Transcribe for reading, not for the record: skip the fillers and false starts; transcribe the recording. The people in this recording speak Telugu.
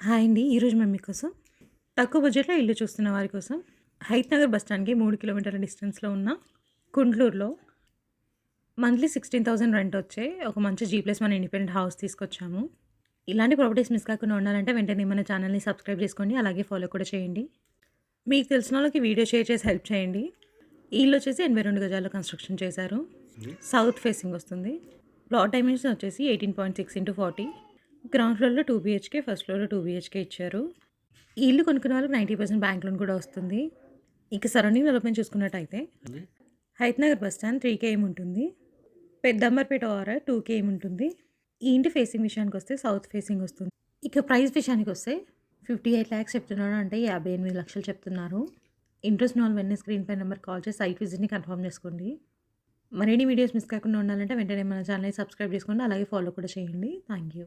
హాయ్ అండి. ఈరోజు మేము మీకోసం తక్కువ బడ్జెట్‌లో ఇల్లు చూస్తున్న వారి కోసం హైత్ నగర్ బస్ స్టాండ్‌కి 3 కిలోమీటర్ల డిస్టెన్స్‌లో ఉన్న కుండ్లూరులో మంత్లీ 16,000 రెంట్ వచ్చే ఒక మంచి జీ+1 ఇండిపెండెంట్ హౌస్ తీసుకొచ్చాము. ఇలాంటి ప్రాపర్టీస్ మిస్ కాకుండా ఉండాలంటే వెంటనే మన ఛానల్‌ని సబ్స్క్రైబ్ చేసుకోండి. అలాగే ఫాలో కూడా చేయండి. మీకు తెలిసిన వాళ్ళకి వీడియో షేర్ చేసి హెల్ప్ చేయండి. ఈ ఇల్లు వచ్చేసి 82 గజాల్లో కన్‌స్ట్రక్షన్ చేశారు. సౌత్ ఫేసింగ్ వస్తుంది. ప్లాట్ డైమెన్షన్ వచ్చేసి 18.6x40. గ్రౌండ్ ఫ్లోర్‌లో 2 బీహెచ్‌కే, ఫస్ట్ ఫ్లోర్‌లో 2 బీహెచ్‌కే ఇచ్చారు. ఈ ఇల్లు కొనుక్కునే వాళ్ళకి 90% బ్యాంక్ లోన్ కూడా వస్తుంది. ఇక సరౌండింగ్ డెవలప్‌మెంట్ చూసుకున్నట్టయితే Hayath Nagar bus stand 3 KM ఉంటుంది. పెద్దంబర్పేట ఓఆర్ఆర్ 2 కేఎం ఉంటుంది. ఈ ఇంటి ఫేసింగ్ విషయానికొస్తే సౌత్ ఫేసింగ్ వస్తుంది. ఇక ప్రైస్ విషయానికొస్తే 58 లాక్స్ చెప్తున్నాడు, అంటే 58 లక్షలు చెప్తున్నారు. ఇంట్రెస్ట్ ఉన్న వాళ్ళు వెంటనే స్క్రీన్ పై నెంబర్‌కి కాల్ చేసి సైట్ విజిట్‌ని కన్ఫర్మ్ చేసుకోండి. మరిన్ని వీడియోస్ మిస్ కాకుండా ఉండాలంటే వెంటనే మన ఛానల్‌ని సబ్స్క్రైబ్ చేసుకోండి. అలాగే ఫాలో కూడా చేయండి. Thank you.